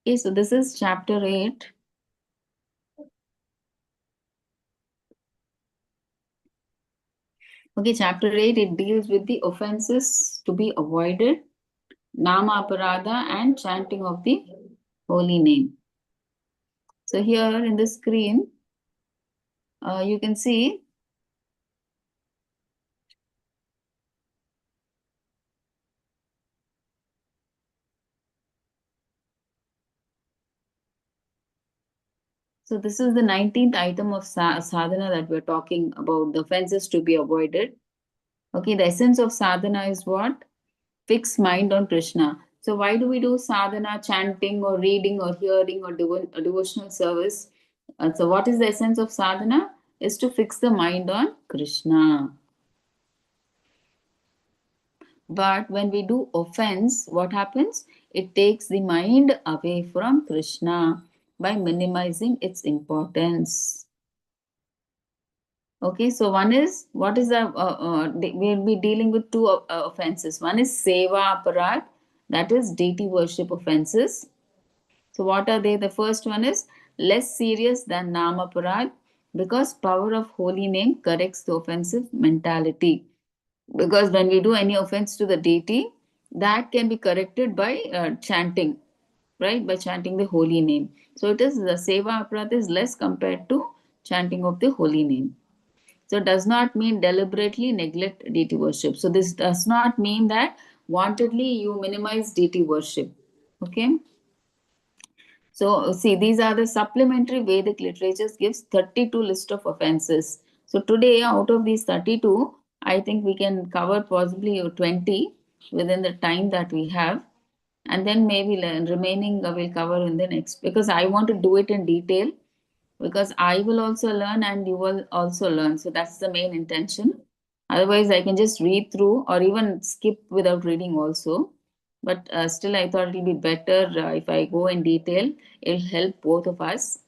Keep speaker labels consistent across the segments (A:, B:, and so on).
A: Okay, so this is chapter 8. Okay, chapter 8, it deals with the offenses to be avoided, Nama Aparadha, and chanting of the holy name. So here in the screen, you can see so this is the 19th item of sadhana that we're talking about, the offenses to be avoided. Okay, the essence of sadhana is what? Fixed mind on Krishna. So why do we do sadhana, chanting or reading or hearing or devotional service? So what is the essence of sadhana? Is to fix the mind on Krishna. But when we do offense, what happens? It takes the mind away from Krishna by minimizing its importance. Okay, so one is, what is the, we'll be dealing with two offenses. One is Seva Aparad, that is deity worship offenses. So what are they? The first one is less serious than Nama Aparad because power of holy name corrects the offensive mentality. Because when we do any offense to the deity, that can be corrected by chanting, right? By chanting the holy name. So it is the Seva Aparad is less compared to chanting of the holy name. So it does not mean deliberately neglect deity worship. So this does not mean that wantedly you minimize deity worship. Okay. So see, these are the supplementary Vedic literatures gives 32 list of offenses. So today, out of these 32, I think we can cover possibly 20 within the time that we have, and then maybe remaining we'll cover in the next, because I want to do it in detail, because I will also learn and you will also learn. So that's the main intention. Otherwise, I can just read through or even skip without reading also. But still, I thought it'll be better if I go in detail. It'll help both of us.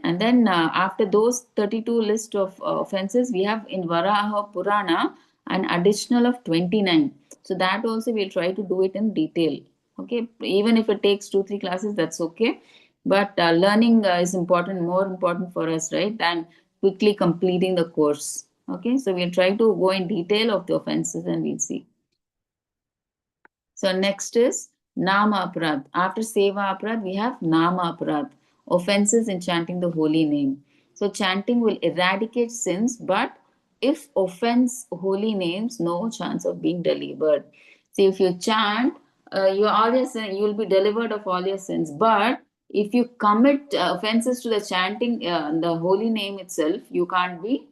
A: And then after those 32 list of offenses, we have in Varaha Purana an additional of 29. So that also we'll try to do it in detail. Okay, even if it takes 2-3 classes, that's okay. But learning is important, more important for us, right, than quickly completing the course. Okay, so we'll try to go in detail of the offenses and we'll see. So next is Nama Aparad. After Seva Aparad, we have Nama Aparad, offenses in chanting the holy name. So chanting will eradicate sins, but if offense holy names, no chance of being delivered. See, if you chant, all your sin, you will be delivered of all your sins. But if you commit offenses to the chanting, the holy name itself, you can't be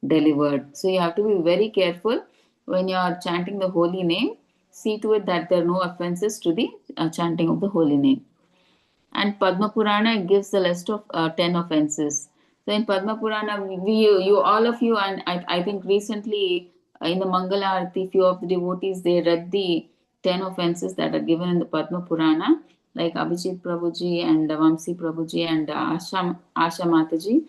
A: delivered. So you have to be very careful when you are chanting the holy name. See to it that there are no offenses to the chanting of the holy name. And Padma Purana gives the list of 10 offenses. So in Padma Purana, you all of you, and I think recently in the Mangala Arati, few of the devotees, they read the 10 offenses that are given in the Padma Purana, like Abhijit Prabhuji and Vamsi Prabhuji and Asha Mataji.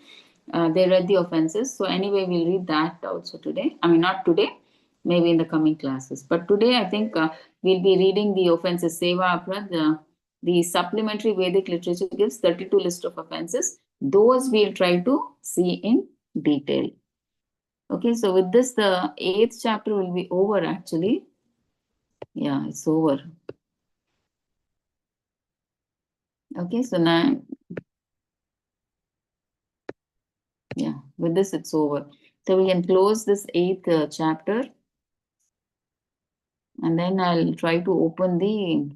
A: They read the offenses. So anyway, we'll read that also today. I mean, not today, maybe in the coming classes. But today, I think we'll be reading the offenses, Seva Aparad. The supplementary Vedic literature gives 32 list of offenses. Those we'll try to see in detail. Okay, so with this, the 8th chapter will be over actually. Yeah, it's over. Okay, so now, yeah, with this, it's over. So we can close this 8th chapter. And then I'll try to open the,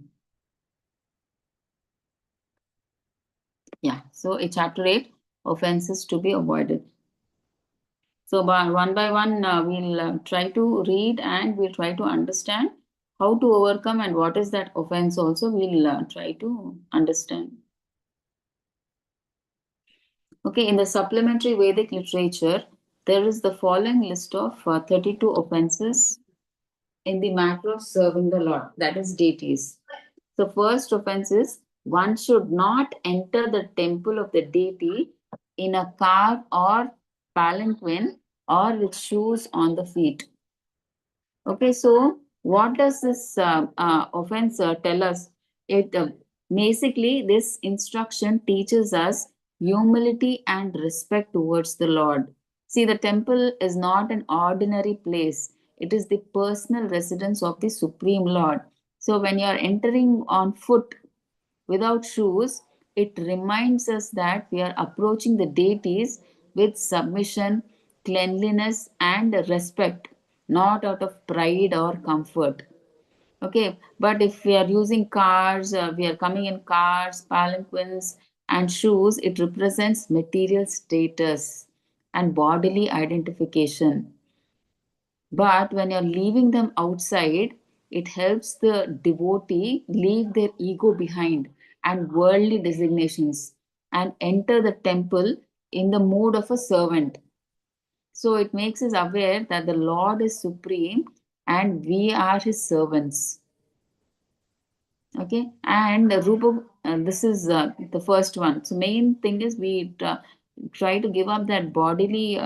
A: yeah, so a chapter 8, offenses to be avoided. So by one, we'll try to read and we'll try to understand how to overcome and what is that offense also we'll try to understand. Okay, in the supplementary Vedic literature, there is the following list of 32 offenses in the matter of serving the Lord, that is deities. So first offense is one should not enter the temple of the deity in a car or palanquin or with shoes on the feet. Okay, so What does this offense tell us? It basically, this instruction teaches us humility and respect towards the Lord. See, the temple is not an ordinary place, it is the personal residence of the Supreme Lord. So, when you are entering on foot without shoes, it reminds us that we are approaching the deities with submission, cleanliness, and respect, not out of pride or comfort. Okay, but if we are using cars, we are coming in cars, palanquins, and shoes, it represents material status and bodily identification. But when you're leaving them outside, it helps the devotee leave their ego behind and worldly designations and enter the temple in the mood of a servant. So it makes us aware that the Lord is supreme and we are his servants. Okay, and Rupa, this is the first one. So main thing is we try to give up that bodily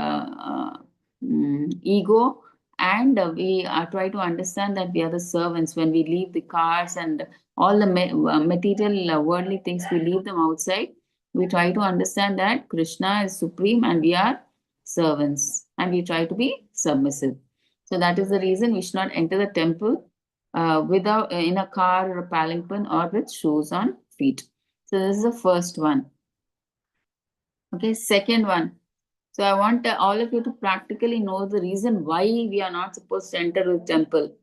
A: ego, and we try to understand that we are the servants. When we leave the cars and all the material worldly things, we leave them outside. We try to understand that Krishna is supreme and we are servants, and we try to be submissive. So that is the reason we should not enter the temple without in a car or a palanquin or with shoes on feet. So this is the first one. Okay, second one. So I want all of you to practically know the reason why we are not supposed to enter the temple,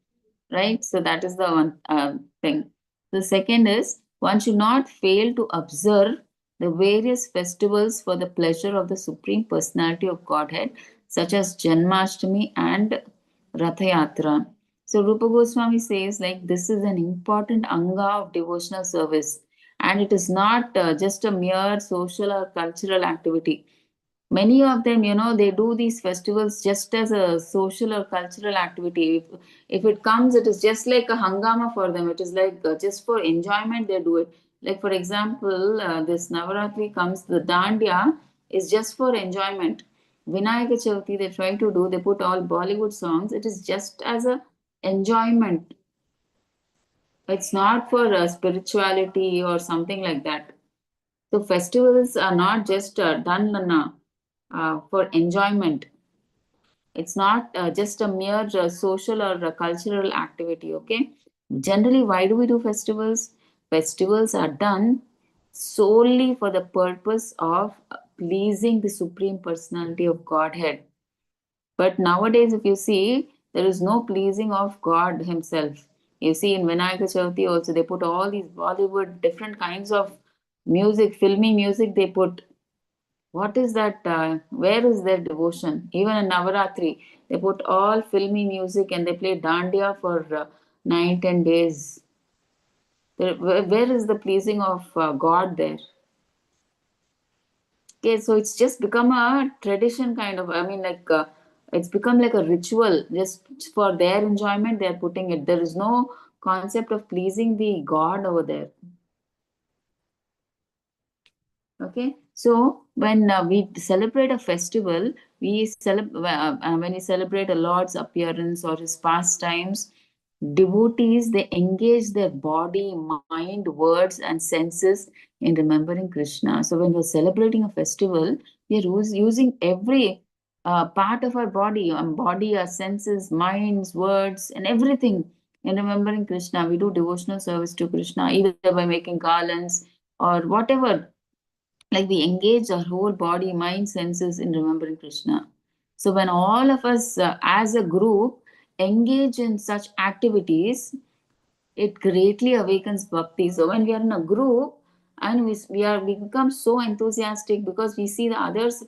A: right? So that is the one thing. The second is one should not fail to observe the various festivals for the pleasure of the Supreme Personality of Godhead, such as Janmashtami and Ratha Yatra. So Rupa Goswami says like this is an important anga of devotional service, and it is not just a mere social or cultural activity. Many of them, they do these festivals just as a social or cultural activity. If it comes, it is just like a hangama for them. It is like just for enjoyment they do it. Like for example, this Navaratri comes, the Dandiya is just for enjoyment. Vinayaka Chavati they try to do, they put all Bollywood songs. It is just as a enjoyment. It's not for spirituality or something like that. So festivals are not just done for enjoyment. It's not just a mere social or cultural activity. Okay. Generally, why do we do festivals? Festivals are done solely for the purpose of pleasing the Supreme Personality of Godhead. But nowadays, if you see, there is no pleasing of God Himself. You see, in Vinayaka Chavati also, they put all these Bollywood, different kinds of music, filmy music they put. What is that? Where is their devotion? Even in Navaratri, they put all filmy music and they play dandiya for 9, 10 days. Where is the pleasing of God there? Okay, so it's just become a tradition kind of. I mean, like it's become like a ritual just for their enjoyment. They're putting it. There is no concept of pleasing the God over there. Okay, so when we celebrate a festival, when we celebrate a Lord's appearance or his pastimes, devotees they engage their body, mind, words, and senses in remembering Krishna. So when we're celebrating a festival, we are using every part of our body, our senses, minds, words, and everything in remembering Krishna. We do devotional service to Krishna either by making garlands or whatever, like we engage our whole body, mind, senses in remembering Krishna. So when all of us as a group engage in such activities, it greatly awakens bhakti. So when we are in a group and we become so enthusiastic because we see the others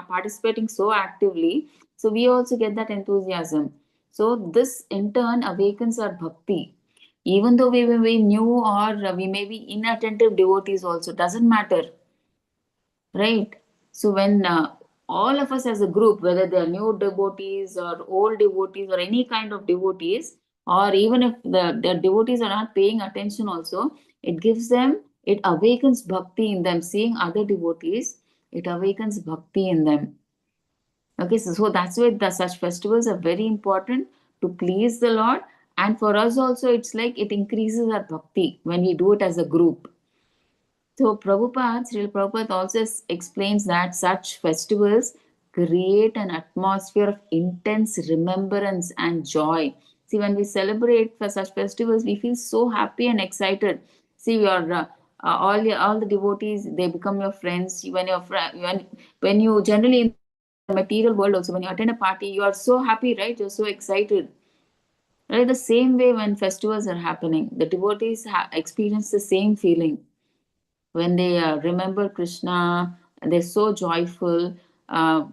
A: participating so actively, so we also get that enthusiasm. So this in turn awakens our bhakti. Even though we may be new or we may be inattentive devotees also, doesn't matter, right? So when all of us as a group, whether they are new devotees or old devotees or any kind of devotees, or even if the devotees are not paying attention also, it gives them, it awakens bhakti in them. Seeing other devotees, it awakens bhakti in them. Okay, so that's why such festivals are very important to please the Lord And for us also, it's like it increases our bhakti when we do it as a group. So Prabhupada, Srila Prabhupada also explains that such festivals create an atmosphere of intense remembrance and joy. See, when we celebrate for such festivals, we feel so happy and excited. See, all the devotees, they become your friends. When you generally in the material world also, when you attend a party, you are so happy, right? You're so excited. Right, the same way when festivals are happening, the devotees experience the same feeling when they remember Krishna. They're so joyful. Uh,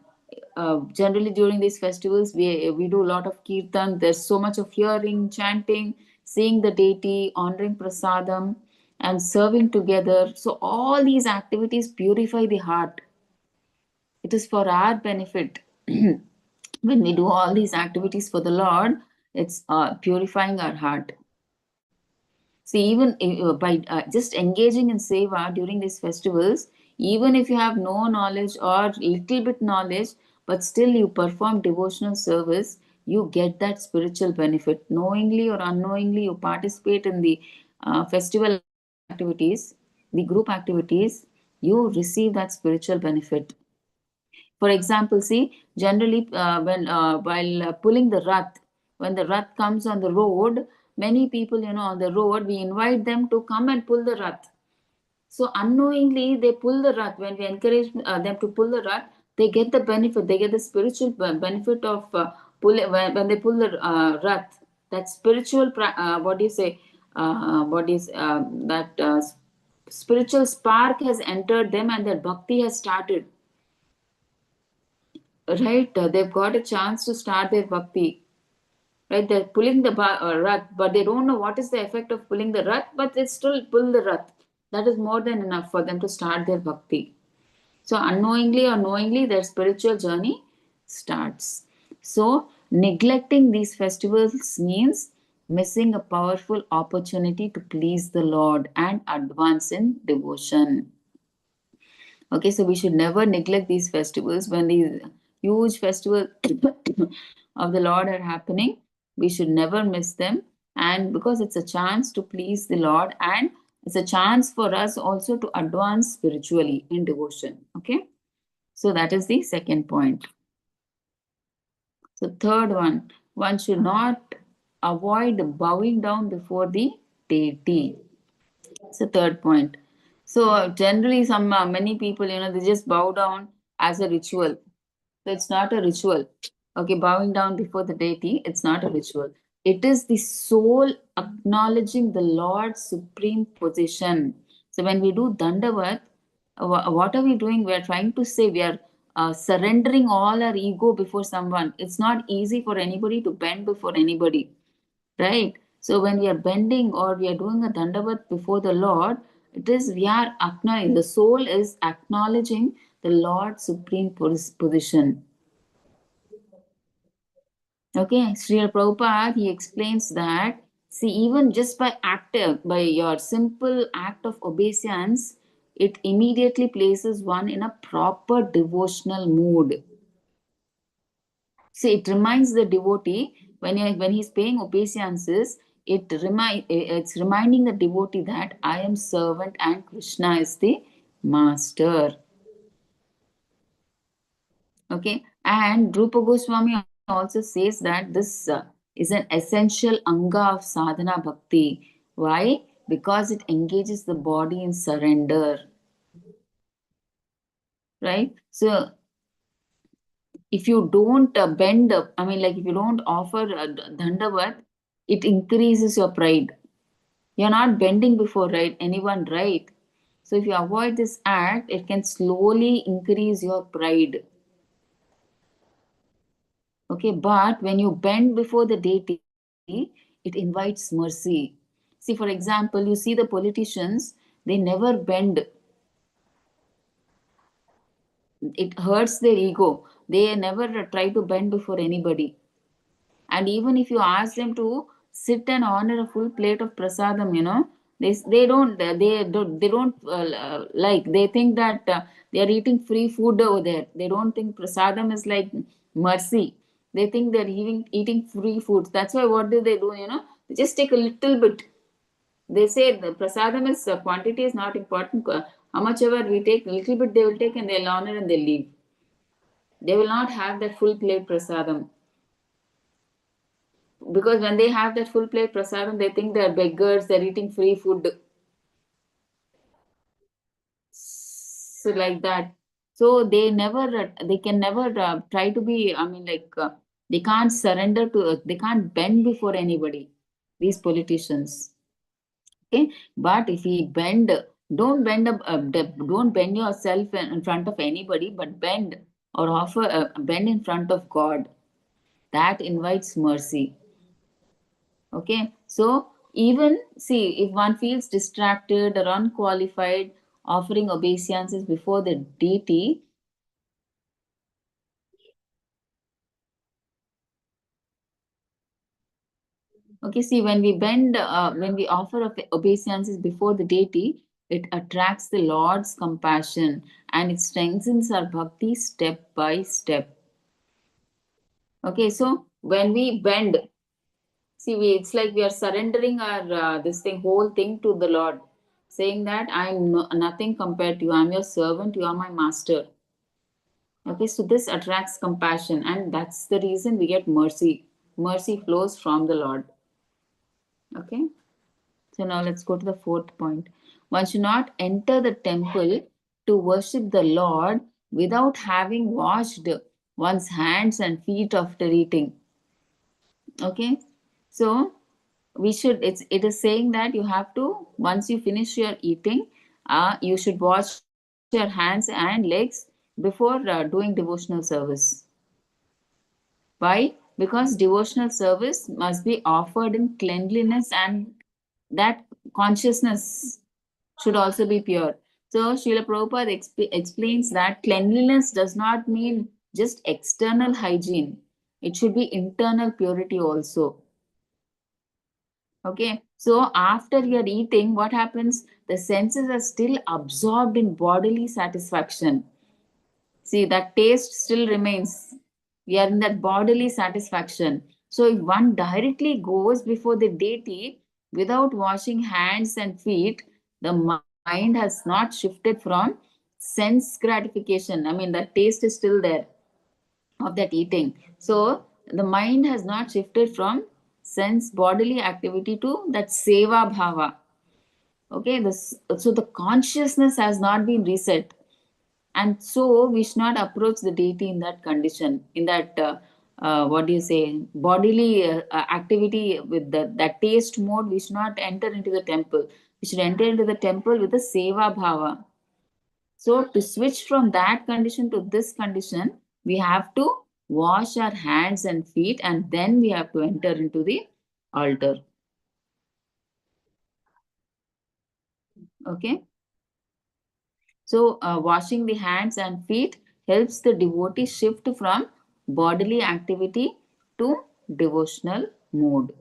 A: Generally, during these festivals, we do a lot of kirtan. There's so much of hearing, chanting, seeing the deity, honoring prasadam, and serving together. So, all these activities purify the heart. It is for our benefit. When we do all these activities for the Lord, it's purifying our heart. See, even by just engaging in seva during these festivals, even if you have no knowledge or little bit knowledge, but still you perform devotional service, you get that spiritual benefit. Knowingly or unknowingly, you participate in the festival activities, the group activities, you receive that spiritual benefit. For example, see, generally when while pulling the rath, when the rath comes on the road, many people, on the road, we invite them to come and pull the rath. So unknowingly, they pull the rath. When we encourage them to pull the rath, they get the benefit. They get the spiritual benefit of when they pull the rath. That spiritual, what do you say? What is that? Spiritual spark has entered them, and that bhakti has started. Right, they've got a chance to start their bhakti. Right, they're pulling the rath, but they don't know what is the effect of pulling the rath, but they still pull the rath. That is more than enough for them to start their bhakti. So, unknowingly or knowingly, their spiritual journey starts. So, neglecting these festivals means missing a powerful opportunity to please the Lord and advance in devotion. Okay, so we should never neglect these festivals. When these huge festivals of the Lord are happening, we should never miss them. And because it's a chance to please the Lord, and it's a chance for us also to advance spiritually in devotion. Okay, so that is the second point. So, third one should not avoid bowing down before the deity. It's the third point. So generally, some many people, they just bow down as a ritual. So it's not a ritual. Okay, bowing down before the deity, it's not a ritual. It is the soul acknowledging the Lord's supreme position. So when we do dandavat, what are we doing? We are trying to say we are surrendering all our ego before someone. It's not easy for anybody to bend before anybody, right? So when we are bending or we are doing a dandavat before the Lord, it is we are acknowledging, the soul is acknowledging the Lord's supreme position. Okay, Sri Prabhupada, he explains that, see, even just by your simple act of obeisance, it immediately places one in a proper devotional mood. See, it reminds the devotee when he's paying obeisances, it's reminding the devotee that I am servant and Krishna is the master. Okay, and Drupa Goswami also says that this is an essential anga of sadhana bhakti. Why? Because it engages the body in surrender. Right? So if you don't bend up, I mean, like if you don't offer dandavat, it increases your pride. You're not bending before anyone, right? So if you avoid this act, it can slowly increase your pride. Okay, but when you bend before the deity, it invites mercy. See, for example, you see the politicians, they never bend. It hurts their ego. They never try to bend before anybody. And even if you ask them to sit and honor a full plate of prasadam, they don't like, they think that they are eating free food over there. They don't think prasadam is like mercy. They think they're eating free foods. That's why what do? They just take a little bit. They say the prasadam is quantity is not important. How much ever we take, a little bit they will take and they'll honor and they'll leave. They will not have that full plate prasadam. Because when they have that full plate prasadam, they think they're beggars, they're eating free food. So like that. So they can never try to be, they can't surrender to, they can't bend before anybody, these politicians. Okay, but if we bend, don't bend yourself in front of anybody, but bend or offer bend in front of God. That invites mercy. Okay, so even see if one feels distracted or unqualified, offering obeisances before the deity. Okay, see, when we offer obeisances before the deity, it attracts the Lord's compassion and it strengthens our bhakti step by step. Okay, so when we bend, see, it's like we are surrendering our this thing, whole thing to the Lord, saying that I'm nothing compared to you. I'm your servant. You are my master. Okay, so this attracts compassion, and that's the reason we get mercy. Mercy flows from the Lord. Okay. So now let's go to the fourth point. One should not enter the temple to worship the Lord without having washed one's hands and feet after eating. Okay. So it is saying that you have to, once you finish your eating, you should wash your hands and legs before doing devotional service. Why? Because devotional service must be offered in cleanliness and that consciousness should also be pure. So Srila Prabhupada explains that cleanliness does not mean just external hygiene. It should be internal purity also. Okay. So after you're eating, what happens? The senses are still absorbed in bodily satisfaction. See, that taste still remains. We are in that bodily satisfaction. So, if one directly goes before the deity without washing hands and feet, the mind has not shifted from sense gratification. The taste is still there of that eating. So, the mind has not shifted from sense bodily activity to that seva bhava. Okay, so the consciousness has not been reset, and so we should not approach the deity in that condition, in that what do you say, bodily activity with that taste mode. We should not enter into the temple. We should enter into the temple with the seva bhava. So to switch from that condition to this condition, we have to wash our hands and feet, and then we have to enter into the altar. Okay. So, washing the hands and feet helps the devotee shift from bodily activity to devotional mode.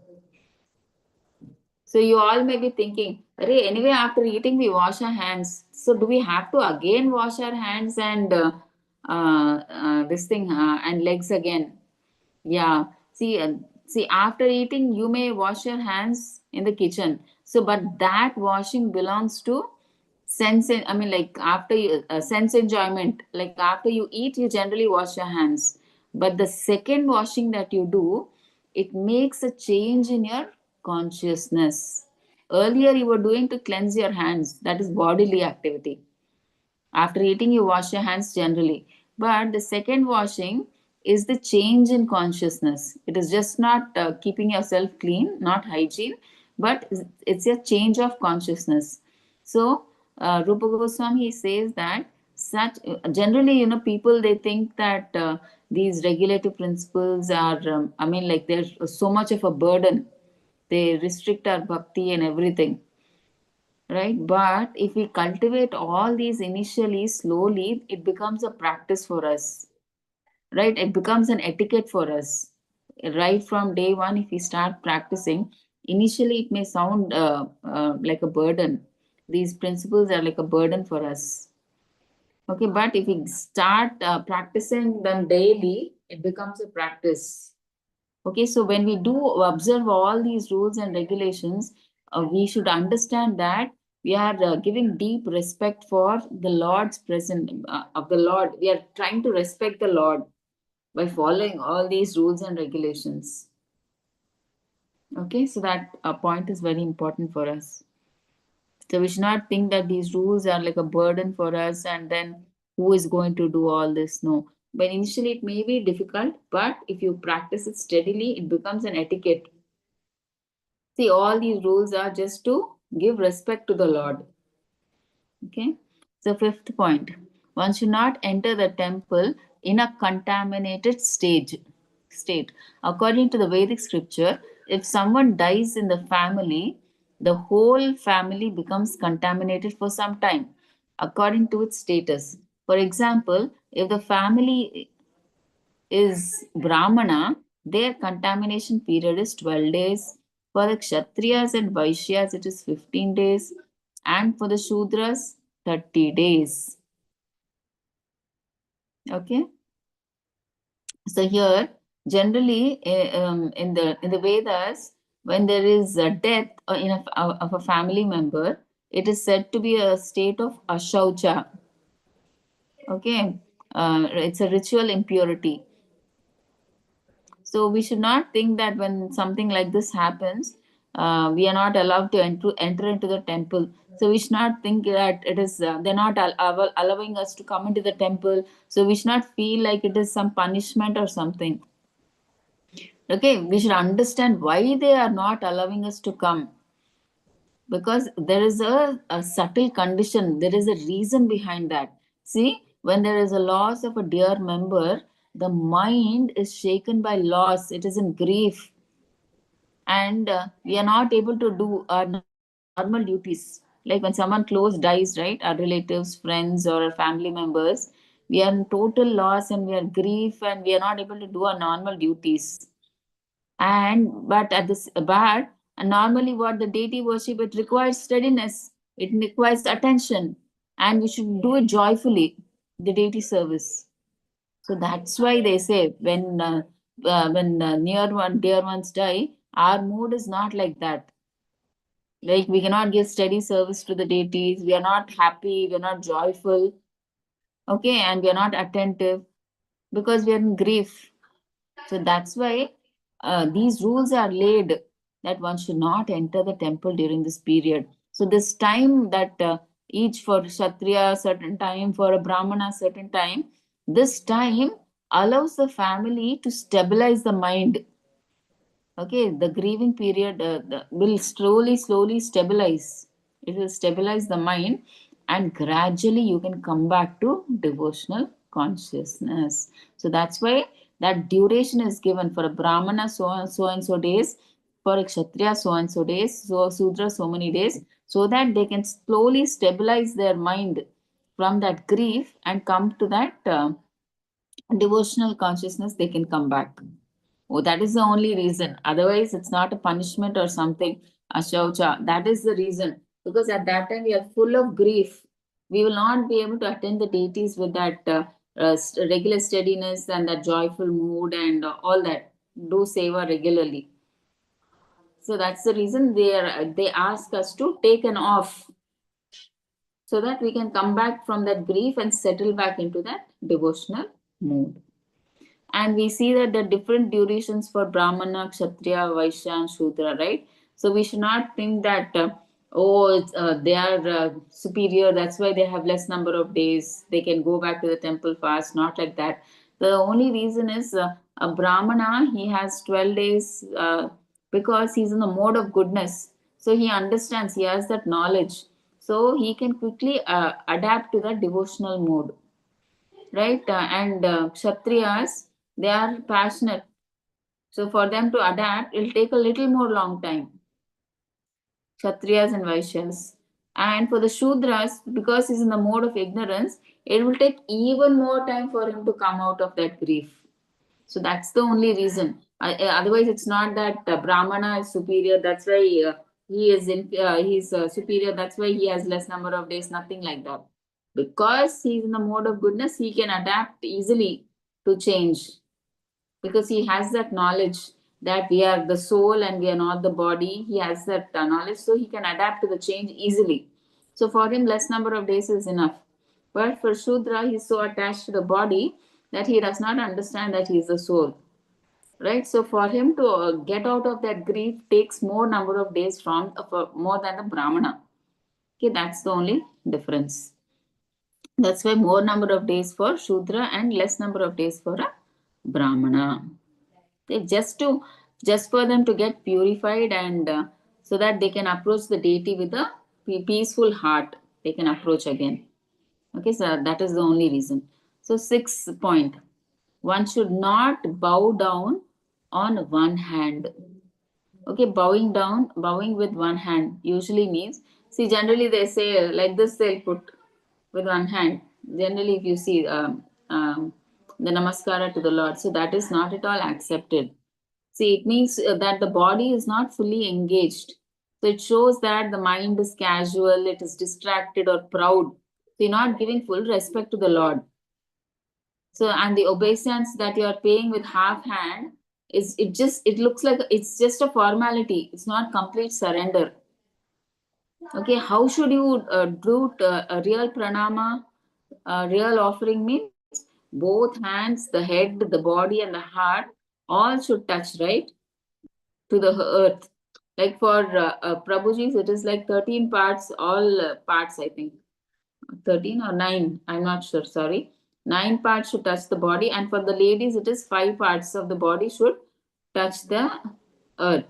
A: So, you all may be thinking, "Arey, anyway, after eating, we wash our hands. So, do we have to again wash our hands and this thing and legs again?" Yeah. See, after eating, you may wash your hands in the kitchen. So, but that washing belongs to like after you sense enjoyment. Like after you eat, you generally wash your hands. But the second washing that you do, it makes a change in your consciousness. Earlier, you were doing to cleanse your hands. That is bodily activity. After eating, you wash your hands generally. But the second washing is the change in consciousness. It is just not keeping yourself clean, not hygiene, but it's a change of consciousness. So, Rupa Goswami says that such generally, people they think that these regulative principles are, like there's so much of a burden. They restrict our bhakti and everything, right? But if we cultivate all these initially slowly, it becomes a practice for us, right? It becomes an etiquette for us right from day one. If we start practicing, initially it may sound like a burden. These principles are like a burden for us. Okay, but if we start practicing them daily, it becomes a practice. Okay, so when we do observe all these rules and regulations, we should understand that we are giving deep respect for the Lord's presence of the Lord. We are trying to respect the Lord by following all these rules and regulations. Okay, so that point is very important for us. So we should not think that these rules are like a burden for us and then who is going to do all this? No. But initially it may be difficult, but if you practice it steadily, it becomes an etiquette. See, all these rules are just to give respect to the Lord. Okay. So, fifth point, one should not enter the temple in a contaminated state. According to the Vedic scripture, if someone dies in the family, the whole family becomes contaminated for some time, according to its status. For example, if the family is Brahmana, their contamination period is 12 days. For the Kshatriyas and Vaishyas, it is 15 days. And for the Shudras, 30 days. Okay. So here, generally, in the Vedas, when there is a death of a family member, it is said to be a state of ashaucha. Okay. It's a ritual impurity. So we should not think that when something like this happens, we are not allowed to enter into the temple. So we should not think that it is they're not allowing us to come into the temple. So we should not feel like it is some punishment or something. Okay, we should understand why they are not allowing us to come, because there is a subtle condition, there is a reason behind that. See, when there is a loss of a dear member, the mind is shaken by loss, it is in grief, and we are not able to do our normal duties. Like when someone close dies, right, our relatives, friends, or our family members, we are in total loss and we are grief and we are not able to do our normal duties. And but at this but and normally what the deity worship, it requires steadiness, it requires attention, and we should do it joyfully, the deity service. So that's why they say when near one dear ones die, our mood is not like that. Like we cannot give steady service to the deities. We are not happy. We are not joyful. Okay, and we are not attentive because we are in grief. So that's why these rules are laid that one should not enter the temple during this period. So this time that each for Kshatriya certain time, for a Brahmana certain time, this time allows the family to stabilize the mind. Okay, the grieving period will slowly stabilize. It will stabilize the mind, and gradually you can come back to devotional consciousness. So that's why that duration is given for a Brahmana so and so days, for a Kshatriya so and so days, so a Sudra so many days, so that they can slowly stabilize their mind from that grief and come to that devotional consciousness, they can come back. Oh, that is the only reason. Otherwise, it's not a punishment or something. Ashaucha. That is the reason. Because at that time we are full of grief. We will not be able to attend the deities with that regular steadiness and that joyful mood and all that. Do seva regularly. So that's the reason they ask us to take an off, so that we can come back from that grief and settle back into that devotional mood. And we see that the different durations for Brahmana, Kshatriya, Vaishya, and Shudra, right? So we should not think that they are superior, that's why they have less number of days, they can go back to the temple fast. Not like that. The only reason is a Brahmana, he has 12 days because he's in the mode of goodness, so he understands, he has that knowledge, so he can quickly adapt to that devotional mode, right? And Kshatriyas, they are passionate. So for them to adapt, it'll take a little more long time. Kshatriyas and Vaishyas. And for the Shudras, because he's in the mode of ignorance, it will take even more time for him to come out of that grief. So that's the only reason. Otherwise, it's not that Brahmana is superior. That's why he's superior. That's why he has less number of days. Nothing like that. Because he's in the mode of goodness, he can adapt easily to change. because he has that knowledge that we are the soul and we are not the body. He has that knowledge, so he can adapt to the change easily. So for him, less number of days is enough. But for Shudra, he's so attached to the body that he does not understand that he is the soul. Right? So for him to get out of that grief takes more number of days from more than the Brahmana. Okay, that's the only difference. That's why more number of days for Shudra and less number of days for a Brahmana. They just for them to get purified and so that they can approach the deity with a peaceful heart. They can approach again. Okay, so that is the only reason. So sixth point, one should not bow down on one hand. Okay, bowing with one hand usually means, see, generally they say like this, they'll put with one hand. Generally, if you see the namaskara to the Lord, so that is not at all accepted. See, it means that the body is not fully engaged. So it shows that the mind is casual, it is distracted or proud. So you're not giving full respect to the Lord. So, and the obeisance that you are paying with half hand is it looks like it's just a formality. It's not complete surrender. Okay, how should you do a real pranama? Real offering means both hands, the head, the body, and the heart all should touch, right, to the earth. Like for Prabhuji's, it is like 13 parts, all parts, I think. 13 or 9, I'm not sure, sorry. 9 parts should touch the body, and for the ladies, it is 5 parts of the body should touch the earth.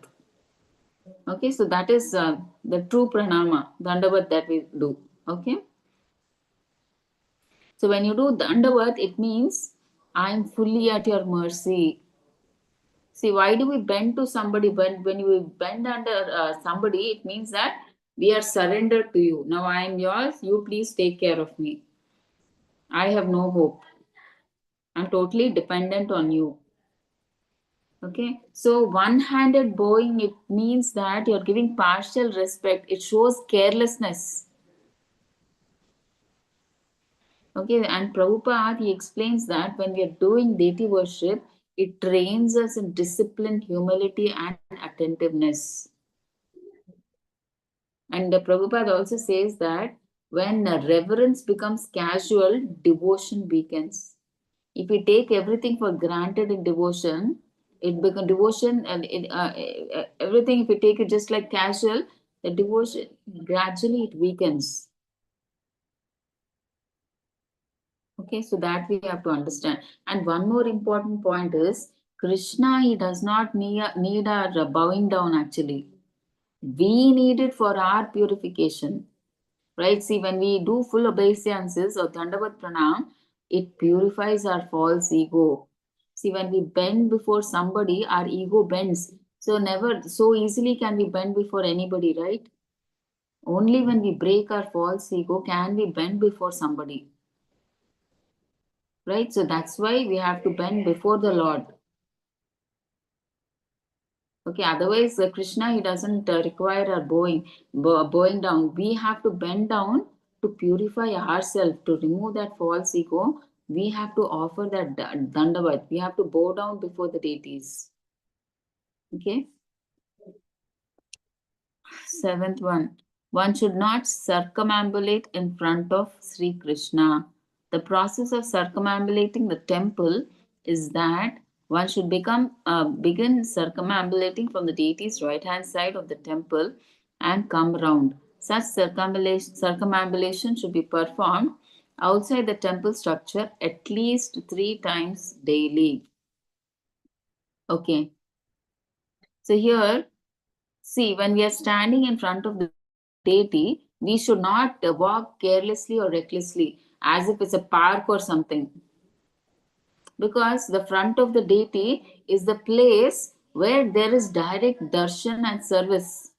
A: Okay, so that is the true pranama, dandavat that we do. Okay, so when you do dandavat, it means I'm fully at your mercy. See, why do we bend to somebody? When you bend under somebody, it means that we are surrendered to you. Now I am yours, you please take care of me. I have no hope. I'm totally dependent on you. Okay, so one-handed bowing, it means that you're giving partial respect. It shows carelessness. Okay, and Prabhupada, he explains that when we are doing deity worship, it trains us in discipline, humility, and attentiveness. And Prabhupada also says that when reverence becomes casual, devotion weakens. If we take everything for granted in devotion, it becomes devotion and everything. If we take it just like casual, the devotion gradually it weakens. Okay, so that we have to understand. And one more important point is Krishna, he does not need our bowing down actually. We need it for our purification. Right? See, when we do full obeisances or Dandavat Pranam, it purifies our false ego. See, when we bend before somebody, our ego bends. So never so easily can we bend before anybody, right? Only when we break our false ego can we bend before somebody. Right? So that's why we have to bend before the Lord. Okay, otherwise Krishna, he doesn't require our bowing down. We have to bend down to purify ourselves, to remove that false ego. We have to offer that dandavat. We have to bow down before the deities. Okay. Seventh one should not circumambulate in front of Sri Krishna. The process of circumambulating the temple is that one should begin circumambulating from the deity's right hand side of the temple and come round. Such circumambulation should be performed outside the temple structure at least 3 times daily. Okay. So here, see, when we are standing in front of the deity, we should not walk carelessly or recklessly as if it's a park or something. Because the front of the deity is the place where there is direct darshan and service.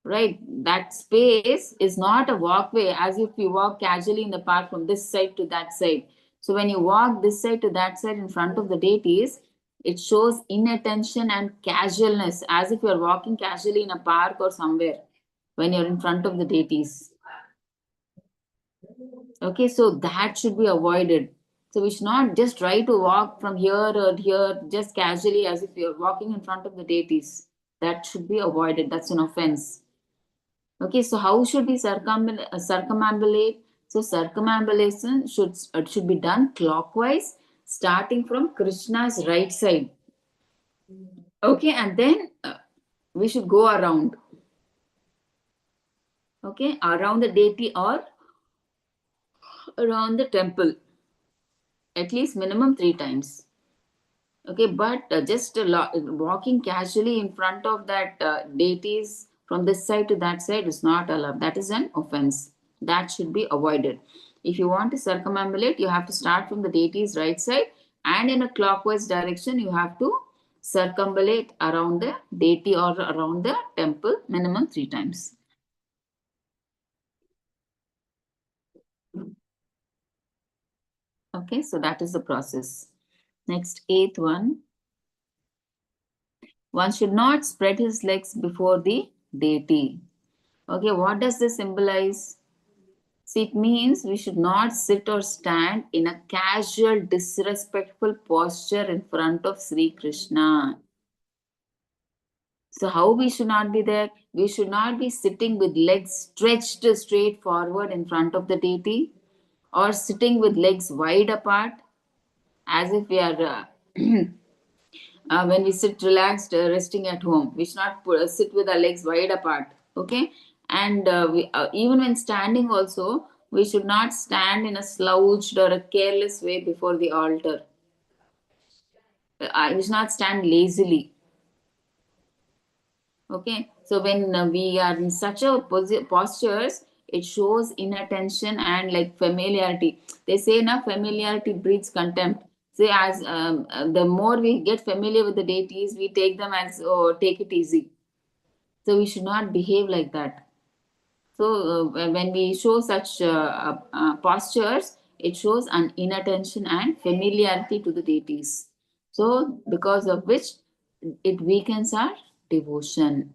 A: Right? That space is not a walkway as if you walk casually in the park from this side to that side. So when you walk this side to that side in front of the deities, it shows inattention and casualness as if you are walking casually in a park or somewhere when you're in front of the deities. Okay, so that should be avoided. So we should not just try to walk from here or here just casually as if you're walking in front of the deities. That should be avoided. That's an offense. Okay, so how should we circumambulate? So circumambulation should be done clockwise, starting from Krishna's right side. Okay, and then we should go around. Okay, around the deity or around the temple, at least minimum 3 times. Okay, but just walking casually in front of that deities from this side to that side is not allowed. That is an offense. That should be avoided. If you want to circumambulate, you have to start from the deity's right side, and in a clockwise direction, you have to circumambulate around the deity or around the temple minimum 3 times. Okay, so that is the process. Next, eighth one. One should not spread his legs before the deity. Okay, what does this symbolize? See, it means we should not sit or stand in a casual, disrespectful posture in front of Sri Krishna. So, how we should not be there? We should not be sitting with legs stretched straight forward in front of the deity, or sitting with legs wide apart as if we are when we sit relaxed, resting at home. We should not sit with our legs wide apart. Okay, and even when standing, also we should not stand in a slouched or a careless way before the altar. We should not stand lazily. Okay, so when we are in such a postures, it shows inattention and like familiarity. They say now familiarity breeds contempt. Say as the more we get familiar with the deities, we take them as oh take it easy. So we should not behave like that. So when we show such postures, it shows an inattention and familiarity to the deities. So because of which it weakens our devotion.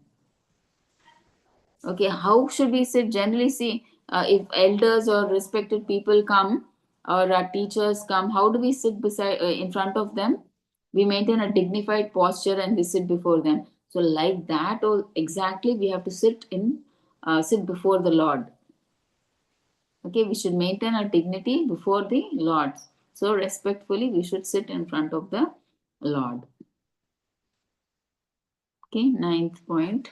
A: Okay, how should we sit? Generally, see if elders or respected people come or our teachers come, how do we sit beside in front of them? We maintain a dignified posture and we sit before them. So, like that, or exactly, we have to sit before the Lord. Okay, we should maintain our dignity before the Lord. So, respectfully, we should sit in front of the Lord. Okay, ninth point.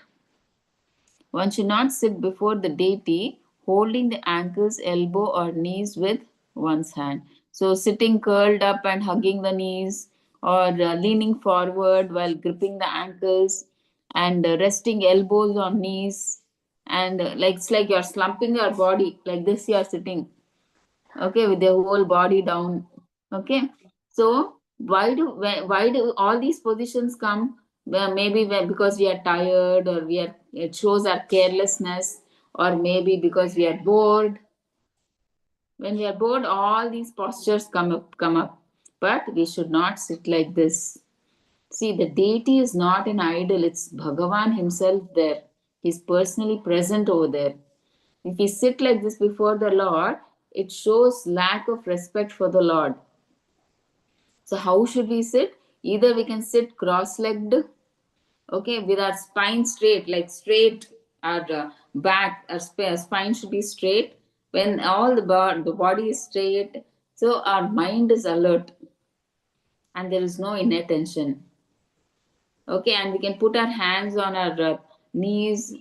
A: One should not sit before the deity holding the ankles, elbow, or knees with one's hand. So, sitting curled up and hugging the knees, or leaning forward while gripping the ankles, and resting elbows on knees, and like it's like you're slumping your body, like this, you are sitting, okay, with your whole body down. Okay, so why do all these positions come? Well, maybe because we are tired, or we are it shows our carelessness, or maybe because we are bored. When we are bored, all these postures come up. But we should not sit like this. See, the deity is not an idol, it's Bhagavan himself there. He's personally present over there. If we sit like this before the Lord, it shows lack of respect for the Lord. So, how should we sit? Either we can sit cross legged, okay, with our spine straight, like straight, our back, our spine should be straight. When all the body is straight, so our mind is alert and there is no inattention. Okay, and we can put our hands on our knees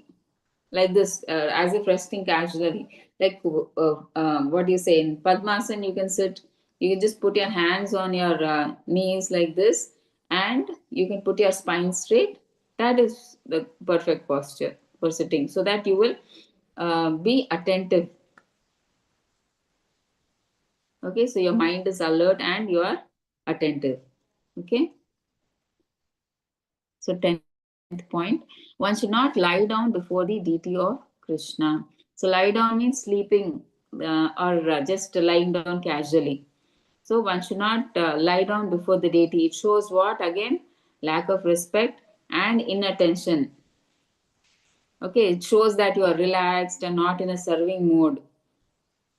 A: like this, as if resting casually. Like what do you say in Padmasana? You can sit. You can just put your hands on your knees like this, and you can put your spine straight. That is the perfect posture for sitting, so that you will be attentive. Okay, so your mind is alert and you are attentive. Okay. So, 10th point, one should not lie down before the deity of Krishna. So, lie down means sleeping or just lying down casually. So, one should not lie down before the deity. It shows what? Again, lack of respect and inattention. Okay, it shows that you are relaxed and not in a serving mode.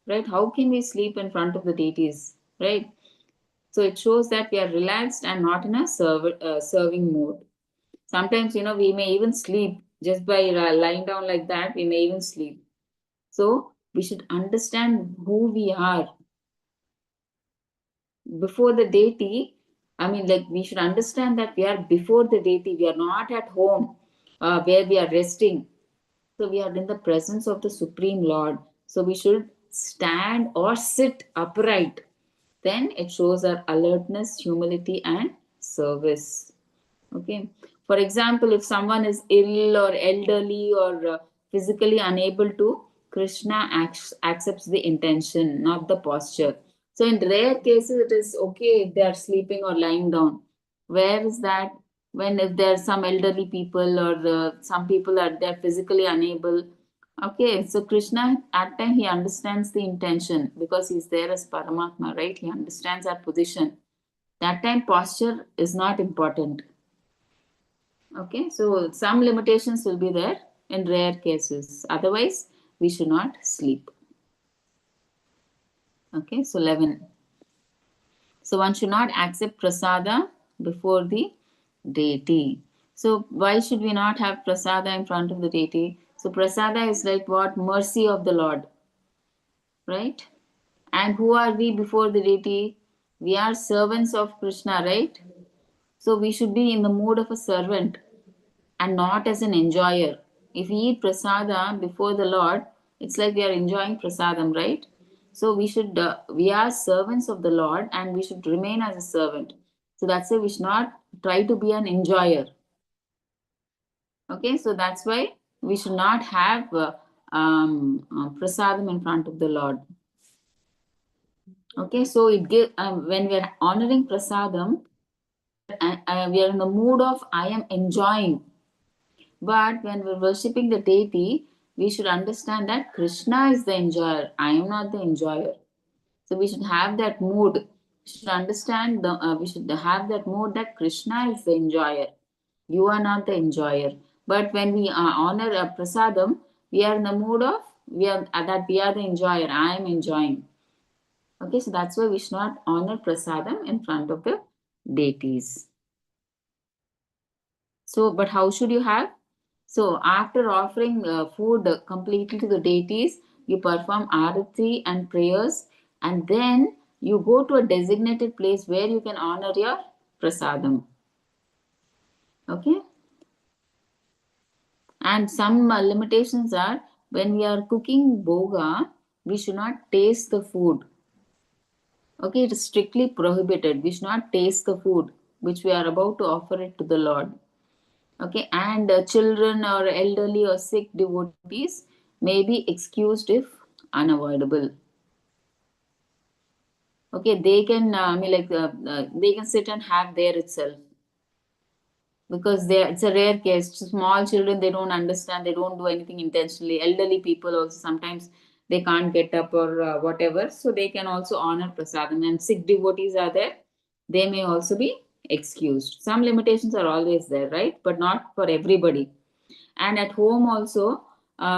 A: Right? How can we sleep in front of the deities? Right? So it shows that we are relaxed and not in a serving mode. Sometimes, we may even sleep just by lying down like that, we may even sleep. So we should understand who we are before the deity. I mean, like, we should understand that we are before the deity. We are not at home where we are resting. So we are in the presence of the Supreme Lord. So we should stand or sit upright. Then it shows our alertness, humility, and service. Okay. For example, if someone is ill or elderly or physically unable to, Krishna accepts the intention, not the posture. So in rare cases, it is okay if they are sleeping or lying down. Where is that? When if there are some elderly people or some people are they're physically unable. Okay, so Krishna at time he understands the intention because he's there as Paramatma, right? He understands our position. That time posture is not important. Okay, so some limitations will be there in rare cases. Otherwise, we should not sleep. Okay, so 11. So one should not accept prasada before the deity. So why should we not have prasada in front of the deity? So prasada is like what? Mercy of the Lord, right? And who are we before the deity? We are servants of Krishna, right? So we should be in the mood of a servant and not as an enjoyer. If we eat prasada before the Lord, it's like we are enjoying prasadam, right? So we are servants of the Lord and we should remain as a servant. So that's why we should not try to be an enjoyer. Okay, so that's why we should not have prasadam in front of the Lord. Okay, so it give when we are honoring prasadam, we are in the mood of I am enjoying. But when we're worshipping the deity, we should understand that Krishna is the enjoyer. I am not the enjoyer. So we should have that mood. We should understand we should have that mood that Krishna is the enjoyer. You are not the enjoyer. But when we honor prasadam, we are in the mood of we are the enjoyer. I am enjoying. Okay, so that's why we should not honor prasadam in front of the deities. So, but how should you have? So, after offering food completely to the deities, you perform arati and prayers, and then you go to a designated place where you can honor your prasadam. Okay, and some limitations are when we are cooking boga, we should not taste the food. Okay, it is strictly prohibited. We should not taste the food which we are about to offer it to the Lord. Okay, and children or elderly or sick devotees may be excused if unavoidable. Okay, they can they can sit and have there itself because it's a rare case. Small children, they don't understand, they don't do anything intentionally. Elderly people also sometimes they can't get up or whatever, so they can also honor prasadam. And sick devotees are there, they may also be excused. Some limitations are always there, right? But not for everybody. And at home also,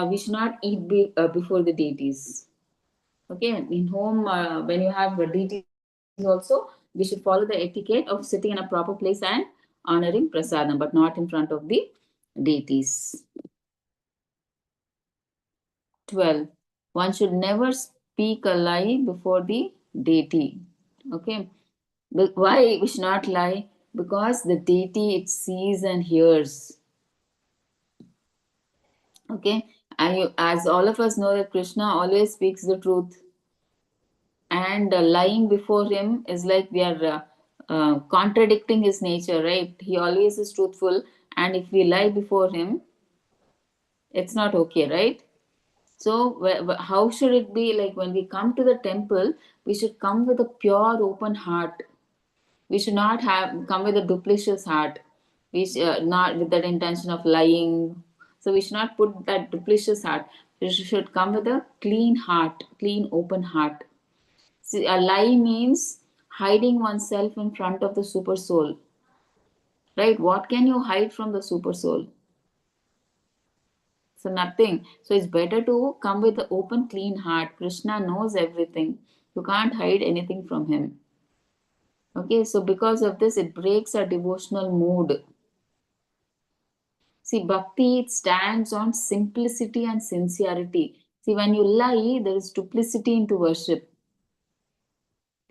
A: we should not eat before the deities. Okay, in home, when you have deities also, we should follow the etiquette of sitting in a proper place and honoring prasadam, but not in front of the deities. 12. One should never speak a lie before the deity. Okay, why we should not lie? Because the deity, it sees and hears. Okay, and as all of us know that Krishna always speaks the truth, and lying before him is like we are contradicting his nature, right? He always is truthful, and if we lie before him, it's not okay, right? So how should it be? Like when we come to the temple, we should come with a pure open heart. We should not have come with a duplicitous heart. We not with that intention of lying. So we should not put that duplicitous heart. We should come with a clean heart, clean open heart. See, a lie means hiding oneself in front of the super soul, right? What can you hide from the super soul? So nothing. So it's better to come with the open, clean heart. Krishna knows everything. You can't hide anything from him. Okay, so because of this, it breaks our devotional mood. See, bhakti, it stands on simplicity and sincerity. See, when you lie, there is duplicity into worship.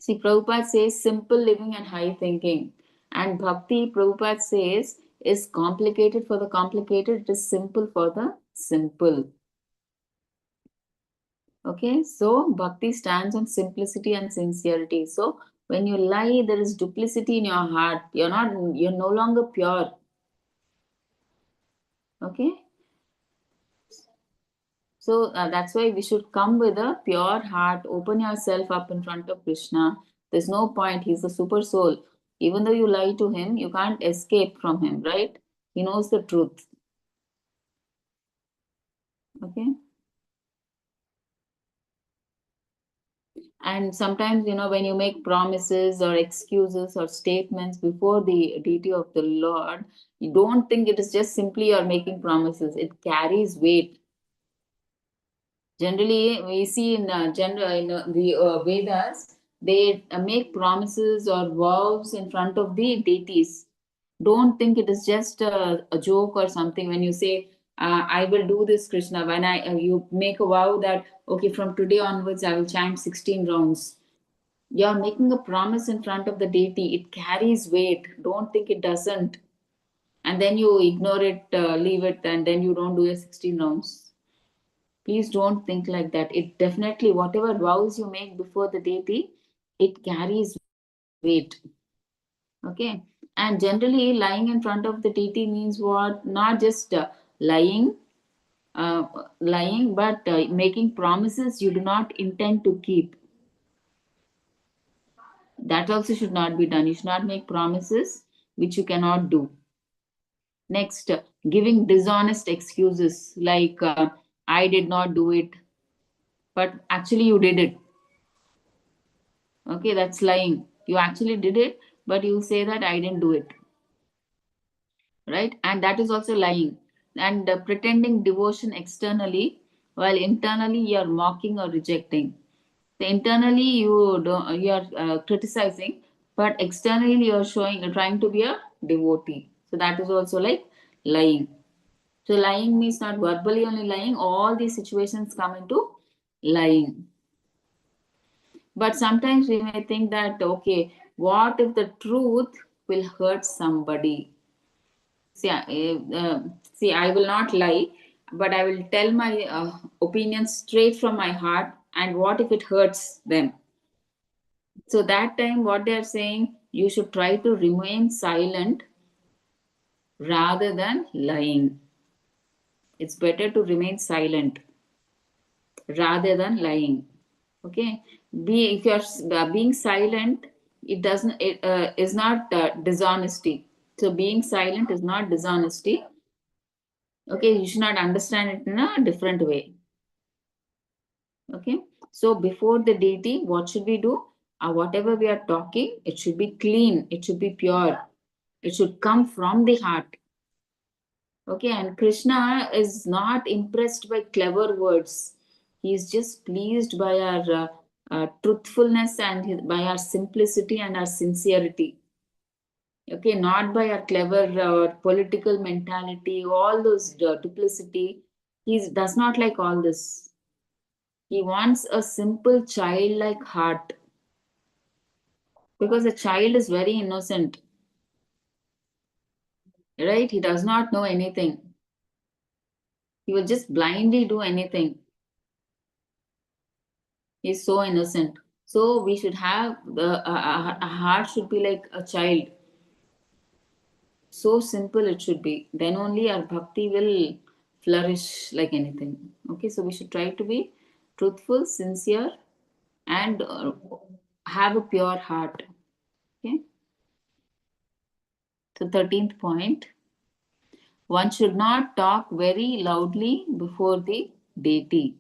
A: See, Prabhupada says simple living and high thinking. And bhakti, Prabhupada says, is complicated for the complicated, it is simple for the simple. Okay, so bhakti stands on simplicity and sincerity. So when you lie, there is duplicity in your heart. You're no longer pure. Okay, so that's why we should come with a pure heart. Open yourself up in front of Krishna. There's no point. He's the super soul. Even though you lie to him, you can't escape from him, right? He knows the truth. Okay. And sometimes, when you make promises or excuses or statements before the deity of the Lord, you don't think it is just simply you're making promises. It carries weight. Generally, we see in the Vedas, they make promises or vows in front of the deities. Don't think it is just a joke or something. When you say, "I will do this, Krishna," when you make a vow that okay, from today onwards, I will chant 16 rounds. You're making a promise in front of the deity. It carries weight. Don't think it doesn't. And then you ignore it, leave it, and then you don't do your 16 rounds. Please don't think like that. It definitely, whatever vows you make before the deity, it carries weight. Okay. And generally, lying in front of the deity means what? Not just lying, uh, lying, but making promises you do not intend to keep. That also should not be done. You should not make promises which you cannot do. Next, giving dishonest excuses like I did not do it, but actually you did it. Okay, that's lying. You actually did it, but you say that I didn't do it. Right? And that is also lying. And pretending devotion externally while internally you are mocking or rejecting. So internally you are criticizing, but externally you are showing, you're trying to be a devotee. So that is also like lying. So lying means not verbally only lying, all these situations come into lying. But sometimes we may think that, okay, what if the truth will hurt somebody? See, I will not lie, but I will tell my opinion straight from my heart. And what if it hurts them? So that time, what they are saying, you should try to remain silent rather than lying. It's better to remain silent rather than lying. Okay, be if you're being silent, it doesn't. It is not dishonesty. So being silent is not dishonesty. Okay, you should not understand it in a different way. Okay, so before the deity, what should we do? Whatever we are talking, it should be clean, it should be pure, it should come from the heart. Okay, and Krishna is not impressed by clever words. He is just pleased by our truthfulness and by our simplicity and our sincerity. Okay, not by our clever political mentality, all those duplicity. He does not like all this. He wants a simple childlike heart because a child is very innocent, right? He does not know anything. He will just blindly do anything. He's so innocent. So we should have a heart should be like a child. So simple it should be. Then only our bhakti will flourish like anything. Okay, so we should try to be truthful, sincere, and have a pure heart. Okay. So 13th point, one should not talk very loudly before the deity.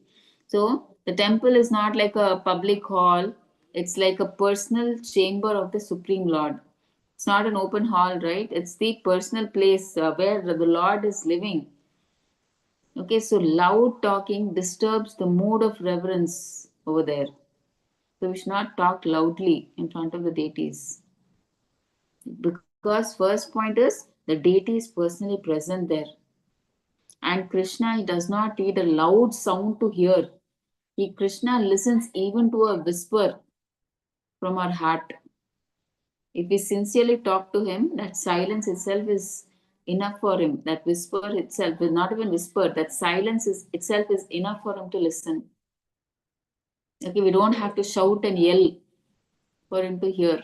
A: So the temple is not like a public hall, it's like a personal chamber of the Supreme Lord. It's not an open hall, right? It's the personal place where the Lord is living. Okay, so loud talking disturbs the mood of reverence over there. So we should not talk loudly in front of the deities. Because first point is the deity is personally present there. And Krishna, he does not need a loud sound to hear. Krishna listens even to a whisper from our heart. If we sincerely talk to him, that silence itself is enough for him. That whisper itself is not even whisper. That silence is itself is enough for him to listen. Okay, we don't have to shout and yell for him to hear.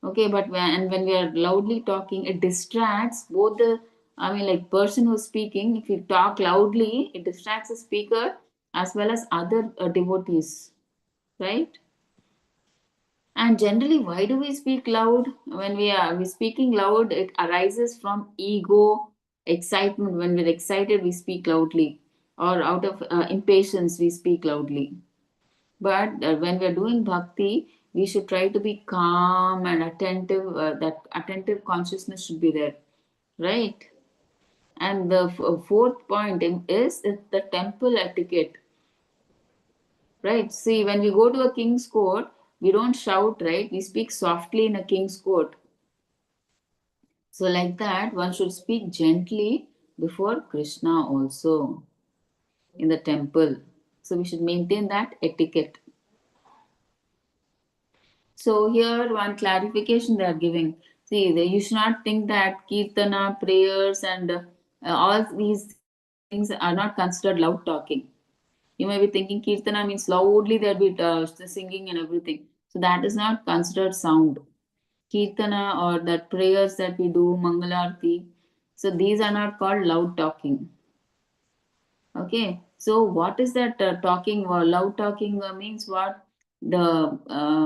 A: Okay, but when we are loudly talking, it distracts both the, I mean, like person who's speaking. If you talk loudly, it distracts the speaker as well as other devotees, right? And generally, why do we speak loud? When we speaking loud, it arises from ego, excitement. When we're excited, we speak loudly, or out of impatience, we speak loudly. But when we're doing bhakti, we should try to be calm and attentive. That attentive consciousness should be there, right? And the fourth point is the temple etiquette, right? See, when we go to a king's court, we don't shout, right? We speak softly in a king's court. So, like that, one should speak gently before Krishna also in the temple. So, we should maintain that etiquette. So here one clarification they are giving. See, you should not think that kirtana, prayers, and all these things are not considered loud talking. You may be thinking kirtana means loudly they'll be singing and everything. So that is not considered sound. Kirtana or that prayers that we do, Mangalarti. So these are not called loud talking. Okay, so what is that talking or loud talking means what? The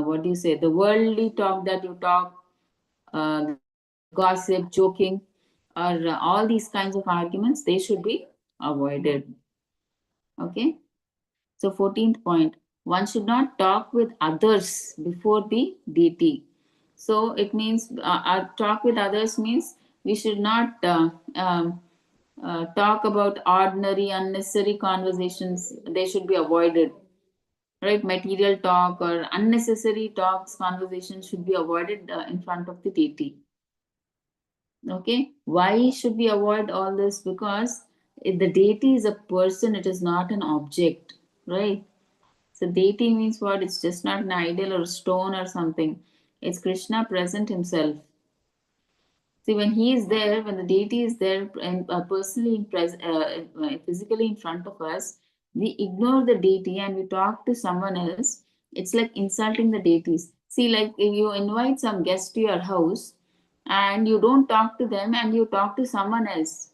A: what do you say? The worldly talk that you talk, the gossip, joking, or all these kinds of arguments, they should be avoided. Okay, so 14th point, one should not talk with others before the deity. So it means talk with others means we should not talk about ordinary, unnecessary conversations. They should be avoided. Right? Material talk or unnecessary talks, conversations should be avoided in front of the deity. Okay, why should we avoid all this? Because if the deity is a person, it is not an object, right? So deity means what? It's just not an idol or a stone or something. It's Krishna present himself. See, when he is there, when the deity is there and personally physically in front of us, we ignore the deity and we talk to someone else. It's like insulting the deities. See, like if you invite some guest to your house and you don't talk to them and you talk to someone else,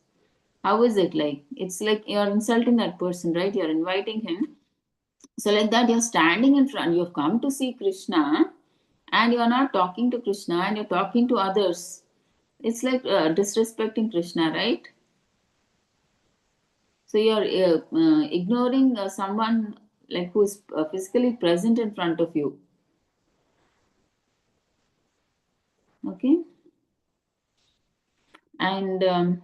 A: how is it like? It's like you're insulting that person, right? You're inviting him. So, like that, you're standing in front, you've come to see Krishna and you're not talking to Krishna and you're talking to others. It's like disrespecting Krishna, right? So you're ignoring someone like who is physically present in front of you. Okay, and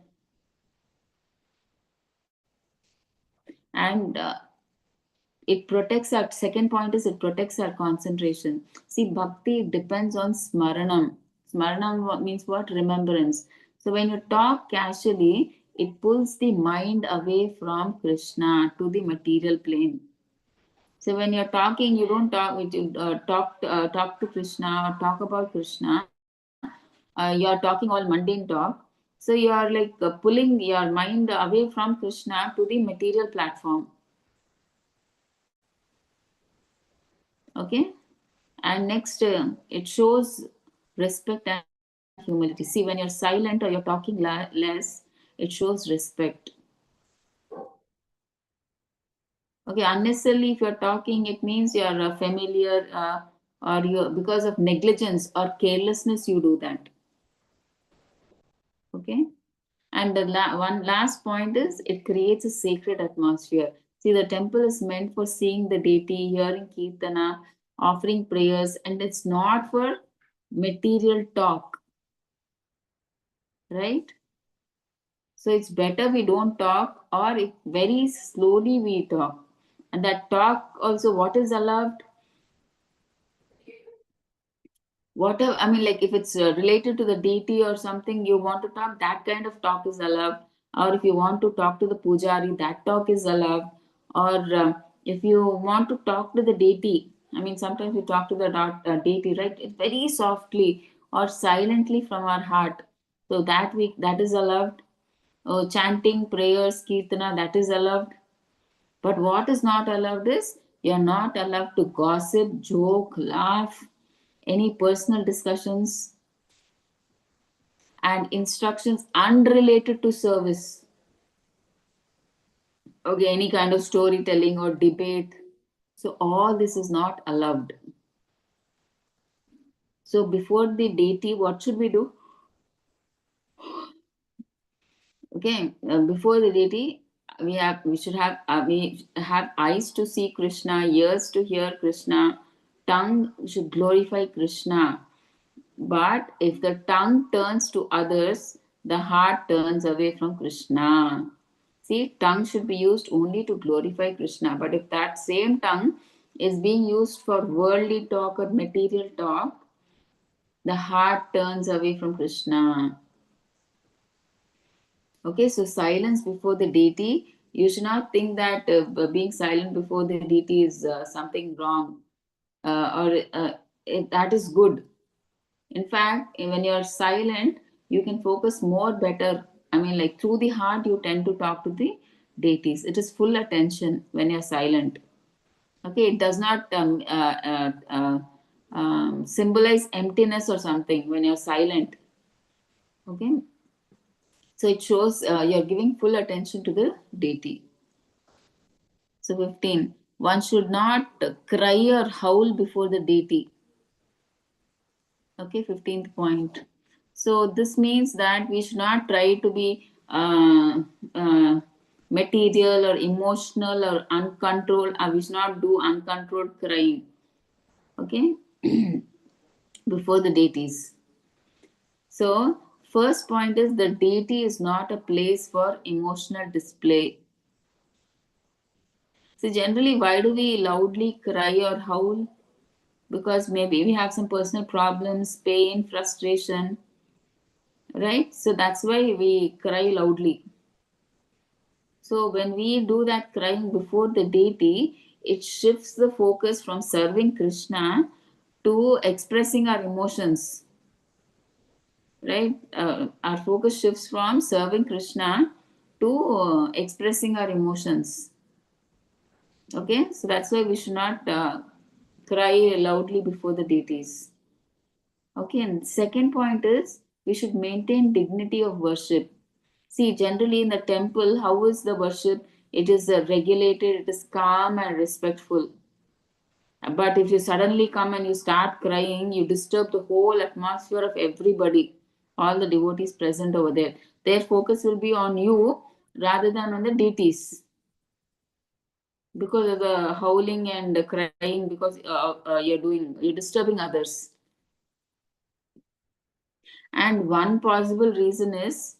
A: and it protects our second point is it protects our concentration. See, bhakti depends on smaranam. Smaranam means what? Remembrance. So when you talk casually, it pulls the mind away from Krishna to the material plane. So when you're talking, you don't talk talk to Krishna or talk about Krishna. You're talking all mundane talk. So you are like pulling your mind away from Krishna to the material platform. Okay, and next it shows respect and humility. See, when you're silent or you're talking less, it shows respect. Okay, unnecessarily if you're talking, it means you're familiar or you because of negligence or carelessness you do that. Okay, and the one last point is it creates a sacred atmosphere. See, the temple is meant for seeing the deity, hearing kirtana, offering prayers, and it's not for material talk, right? So it's better we don't talk or if very slowly we talk. And that talk also, what is allowed? whatever, I mean, like if it's related to the deity or something you want to talk, that kind of talk is allowed. Or if you want to talk to the pujari, that talk is allowed. Or if you want to talk to the deity, I mean, sometimes we talk to the deity, right? It's very softly or silently from our heart. So that is allowed. Chanting prayers, kirtana, that is allowed. But what is not allowed is you're not allowed to gossip, joke, laugh, any personal discussions, and instructions unrelated to service. Okay, any kind of storytelling or debate. So, all this is not allowed. So, before the deity, what should we do? Okay, before the deity, we have eyes to see Krishna, ears to hear Krishna, tongue should glorify Krishna. But if the tongue turns to others, the heart turns away from Krishna. See, tongue should be used only to glorify Krishna. But if that same tongue is being used for worldly talk or material talk, the heart turns away from Krishna. Okay, so silence before the deity. You should not think that being silent before the deity is something wrong, or that is good. In fact, when you're silent, you can focus more better. I mean, like through the heart, you tend to talk to the deities. It is full attention when you're silent. Okay, it does not symbolize emptiness or something when you're silent. Okay, so it shows you're giving full attention to the deity. So 15. One should not cry or howl before the deity. Okay, 15th point. So this means that we should not try to be material or emotional or uncontrolled. We should not do uncontrolled crying. Okay, before the deities. So first point is the deity is not a place for emotional display. So generally, why do we loudly cry or howl? Because maybe we have some personal problems, pain, frustration, right? So that's why we cry loudly. So when we do that crying before the deity, it shifts the focus from serving Krishna to expressing our emotions, right? Our focus shifts from serving Krishna to expressing our emotions. Okay, so that's why we should not cry loudly before the deities. Okay, and second point is we should maintain dignity of worship. See, generally in the temple, how is the worship? It is regulated, it is calm and respectful. But if you suddenly come and you start crying, you disturb the whole atmosphere of everybody, all the devotees present over there. Their focus will be on you rather than on the deities because of the howling and the crying, because you're disturbing others. And one possible reason is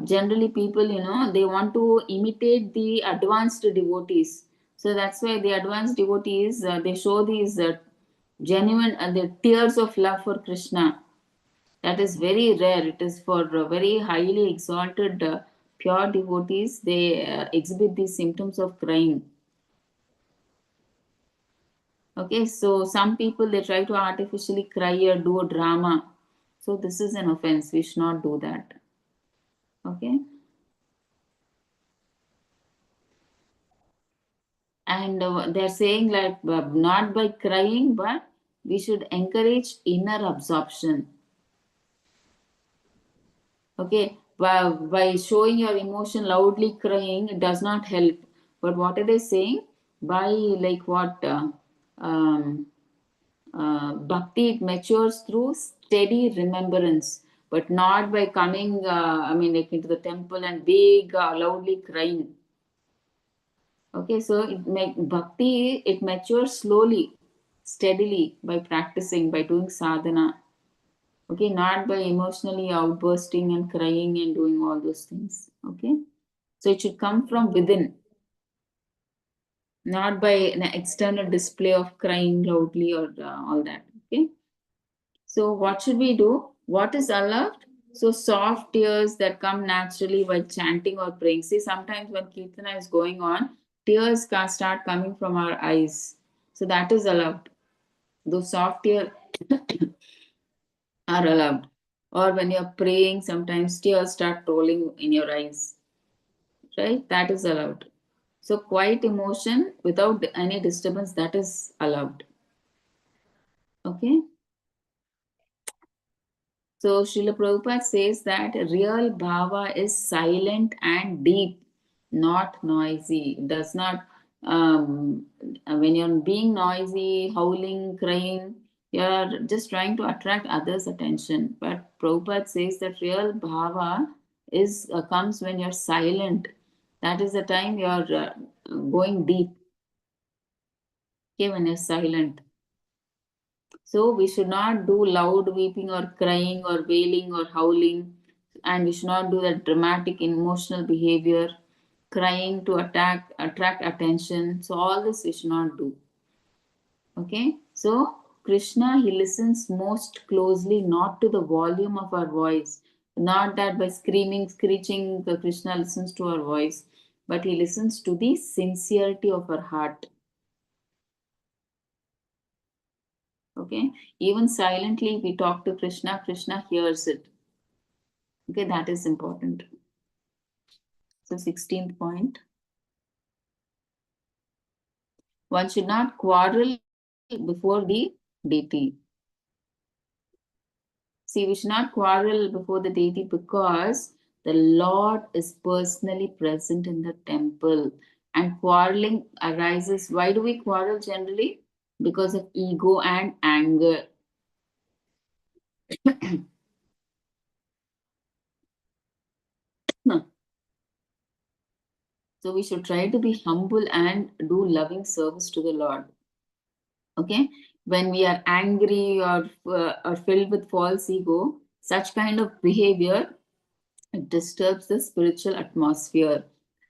A: generally people, they want to imitate the advanced devotees. So that's why the advanced devotees, they show these genuine the tears of love for Krishna. That is very rare. It is for very highly exalted pure devotees. They exhibit these symptoms of crying. Okay, so some people, they try to artificially cry or do a drama. So this is an offense. We should not do that. Okay. And they're saying like not by crying, but we should encourage inner absorption. Okay, by showing your emotion loudly crying, it does not help. But what are they saying? By like what um, bhakti, it matures through steady remembrance, but not by coming I mean like into the temple and big loudly crying. Okay, so bhakti, it matures slowly, steadily by practicing, by doing sadhana. Okay, not by emotionally outbursting and crying and doing all those things. Okay, so it should come from within, not by an external display of crying loudly or all that. Okay, So what should we do? What is allowed? So soft tears that come naturally while chanting or praying. See, sometimes when Kirtana is going on, tears can start coming from our eyes. So that is allowed. Those soft tears are allowed. Or when you're praying, sometimes tears start rolling in your eyes. Right? That is allowed. So quiet emotion without any disturbance, that is allowed. Okay. So Srila Prabhupada says that real bhava is silent and deep, not noisy. It does not, when you're being noisy, howling, crying, you're just trying to attract others' attention. But Prabhupada says that real bhava is comes when you're silent. That is the time you're going deep. Okay, when you're silent. So we should not do loud weeping or crying or wailing or howling, and we should not do that dramatic emotional behavior, crying to attract attention. So all this we should not do. Okay. So Krishna, he listens most closely not to the volume of our voice, not that by screaming, screeching, Krishna listens to our voice, but he listens to the sincerity of our heart. Okay, even silently we talk to Krishna, Krishna hears it. Okay, that is important. So 16th point, one should not quarrel before the deity. See, we should not quarrel before the deity because the Lord is personally present in the temple, and quarreling arises. Why do we quarrel generally? Because of ego and anger. So we should try to be humble and do loving service to the Lord. Okay, when we are angry or filled with false ego, such kind of behavior, it disturbs the spiritual atmosphere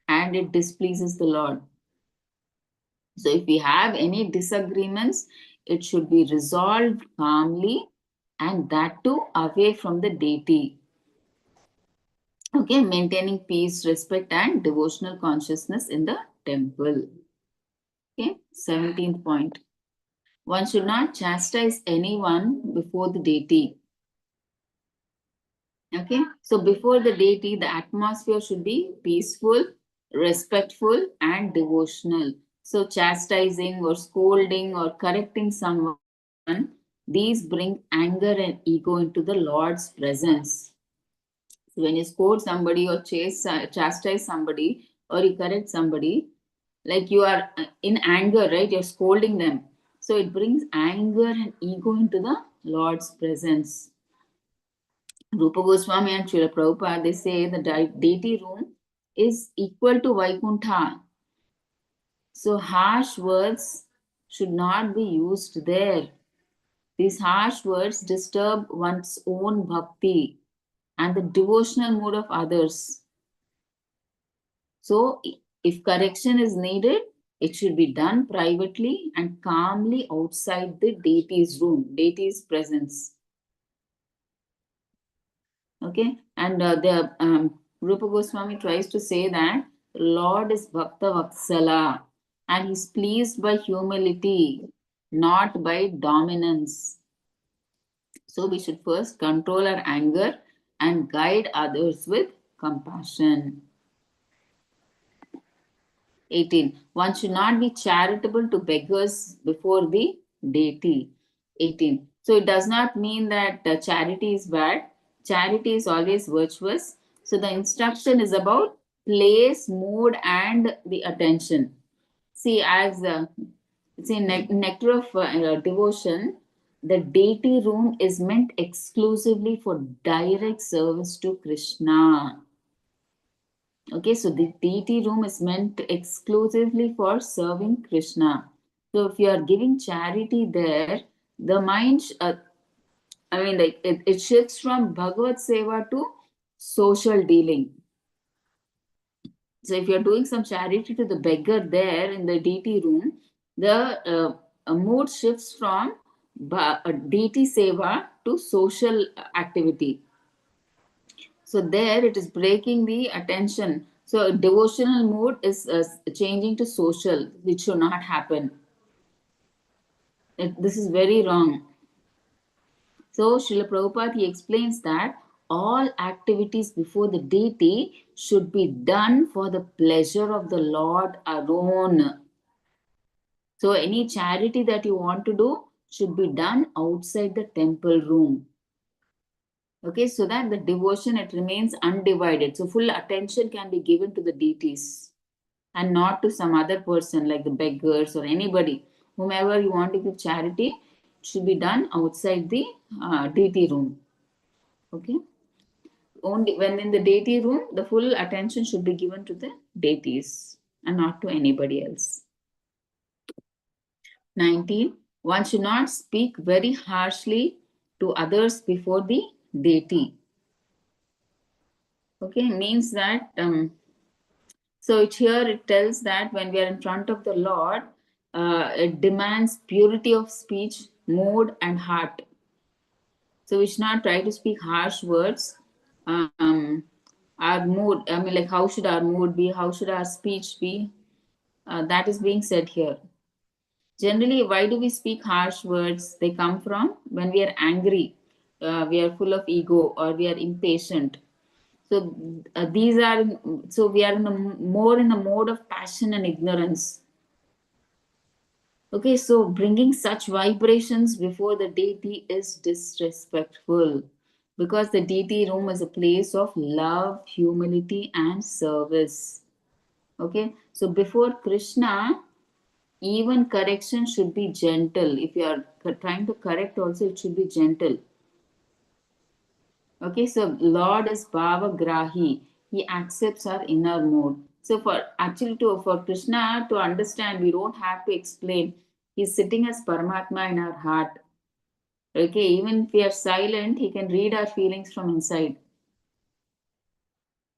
A: and it displeases the Lord. So if we have any disagreements, it should be resolved calmly, and that too away from the deity. Okay, maintaining peace, respect, and devotional consciousness in the temple. Okay, 17th point. One should not chastise anyone before the deity. Okay, so before the deity, the atmosphere should be peaceful, respectful, and devotional. So, chastising or scolding or correcting someone, these bring anger and ego into the Lord's presence. So, when you scold somebody or chastise somebody or you correct somebody, like you are in anger, right? You're scolding them. So, it brings anger and ego into the Lord's presence. Rupa Goswami and Srila Prabhupada, they say the deity room is equal to Vaikuntha. So harsh words should not be used there. These harsh words disturb one's own bhakti and the devotional mood of others. So if correction is needed, it should be done privately and calmly outside the deity's room, deity's presence. Okay, and the Rupa Goswami tries to say that Lord is Bhakta Vatsala and he's pleased by humility, not by dominance. So we should first control our anger and guide others with compassion. 18. One should not be charitable to beggars before the deity. 18. So it does not mean that charity is bad. Charity is always virtuous. So the instruction is about place, mood, and the attention. See, as it's in nectar of devotion, the deity room is meant exclusively for direct service to Krishna. Okay, so the deity room is meant exclusively for serving Krishna. So if you are giving charity there, the mind, like it shifts from Bhagavad Seva to social dealing. So if you are doing some charity to the beggar there in the deity room, the mood shifts from deity seva to social activity. So there it is breaking the attention. So devotional mood is changing to social, which should not happen. This is very wrong. So Srila Prabhupada, he explains that all activities before the deity should be done for the pleasure of the Lord alone. So any charity that you want to do should be done outside the temple room. Okay, so that the devotion, it remains undivided. So full attention can be given to the deities and not to some other person like the beggars or anybody. Whomever you want to give charity, should be done outside the deity room. Okay. Only when in the deity room, the full attention should be given to the deities and not to anybody else. 19. One should not speak very harshly to others before the deity. Okay, means that so it tells that when we are in front of the Lord, it demands purity of speech, mood, and heart. So we should not try to speak harsh words. Our mood, I mean, like, how should our mood be? How should our speech be? That is being said here. Generally, why do we speak harsh words? They come from when we are angry, we are full of ego, or we are impatient. So these are, so we are in more in the mode of passion and ignorance. Okay, so bringing such vibrations before the deity is disrespectful, because the deity room is a place of love, humility, and service. Okay, so before Krishna, even correction should be gentle. If you are trying to correct, also it should be gentle. Okay, so Lord is Bhava Grahi. He accepts our inner mood. So for Krishna to understand, we don't have to explain. He's sitting as Paramatma in our heart. Okay, even if we are silent, he can read our feelings from inside.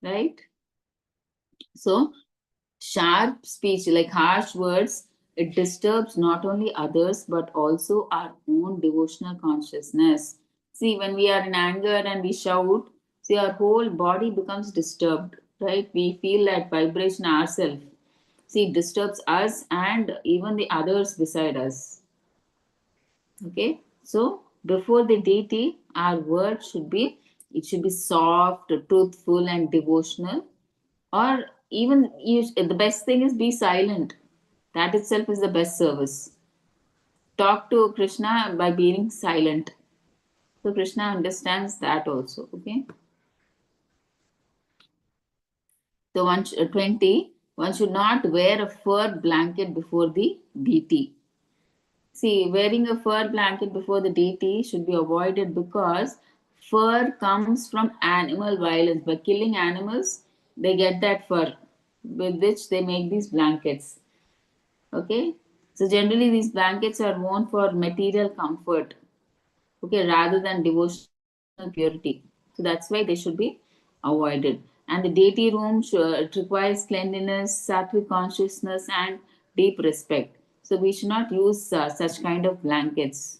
A: Right? So sharp speech, like harsh words, it disturbs not only others but also our own devotional consciousness. See, when we are in anger and we shout, see, our whole body becomes disturbed, right? We feel that vibration ourselves. See, it disturbs us and even the others beside us. Okay, so before the deity, our word should be, it should be soft, truthful, and devotional. Or even the best thing is be silent. That itself is the best service. Talk to Krishna by being silent. So Krishna understands that also. Okay. So 20, one should not wear a fur blanket before the deity. See, wearing a fur blanket before the deity should be avoided because fur comes from animal violence. By killing animals, they get that fur with which they make these blankets. Okay, so generally these blankets are worn for material comfort, okay, rather than devotional purity. So that's why they should be avoided. And the deity room it requires cleanliness, sattvic consciousness, and deep respect. So we should not use such kind of blankets.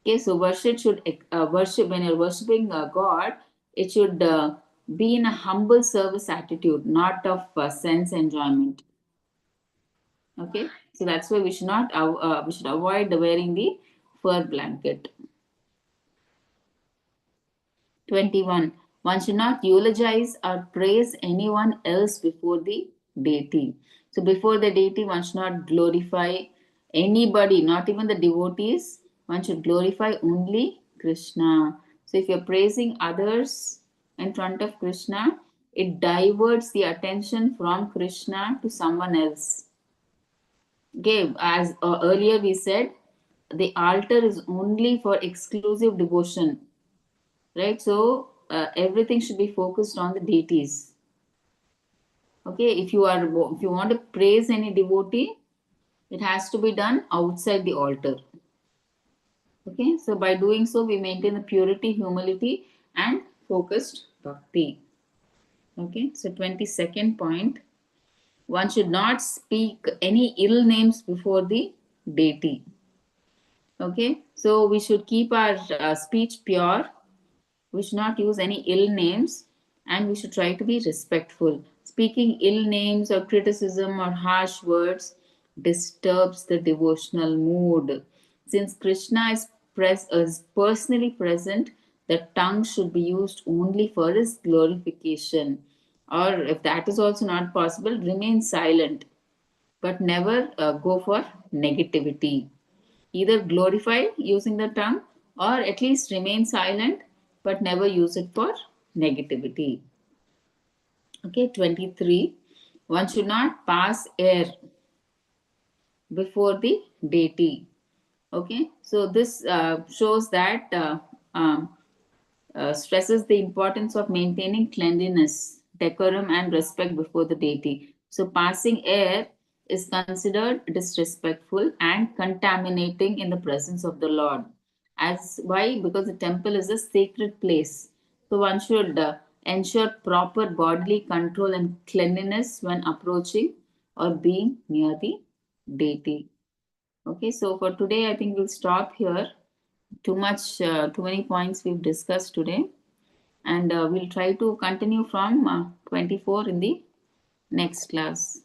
A: Okay, so worship when you're worshiping God, it should be in a humble service attitude, not of sense enjoyment. Okay, so that's why we should avoid wearing the fur blanket. 21. One should not eulogize or praise anyone else before the deity. So before the deity, one should not glorify anybody, not even the devotees. One should glorify only Krishna. So if you're praising others in front of Krishna, it diverts the attention from Krishna to someone else. Okay, as earlier we said, the altar is only for exclusive devotion, right? So everything should be focused on the deities. Okay, if you want to praise any devotee, it has to be done outside the altar. Okay, so by doing so, we maintain the purity, humility, and focused bhakti. Okay, so 22nd point, one should not speak any ill names before the deity. Okay, so we should keep our speech pure. We should not use any ill names, and we should try to be respectful. Speaking ill names or criticism or harsh words disturbs the devotional mood. Since Krishna is personally present, the tongue should be used only for his glorification. Or if that is also not possible, remain silent, but never go for negativity. Either glorify using the tongue or at least remain silent but never use it for negativity. Okay, 23. One should not pass air before the deity. Okay, so this shows that stresses the importance of maintaining cleanliness, decorum, and respect before the deity. So, passing air is considered disrespectful and contaminating in the presence of the Lord. As why? Because the temple is a sacred place. So, one should ensure proper bodily control and cleanliness when approaching or being near the deity. Okay, so for today, I think we'll stop here. Too many points we've discussed today, and we'll try to continue from 24 in the next class.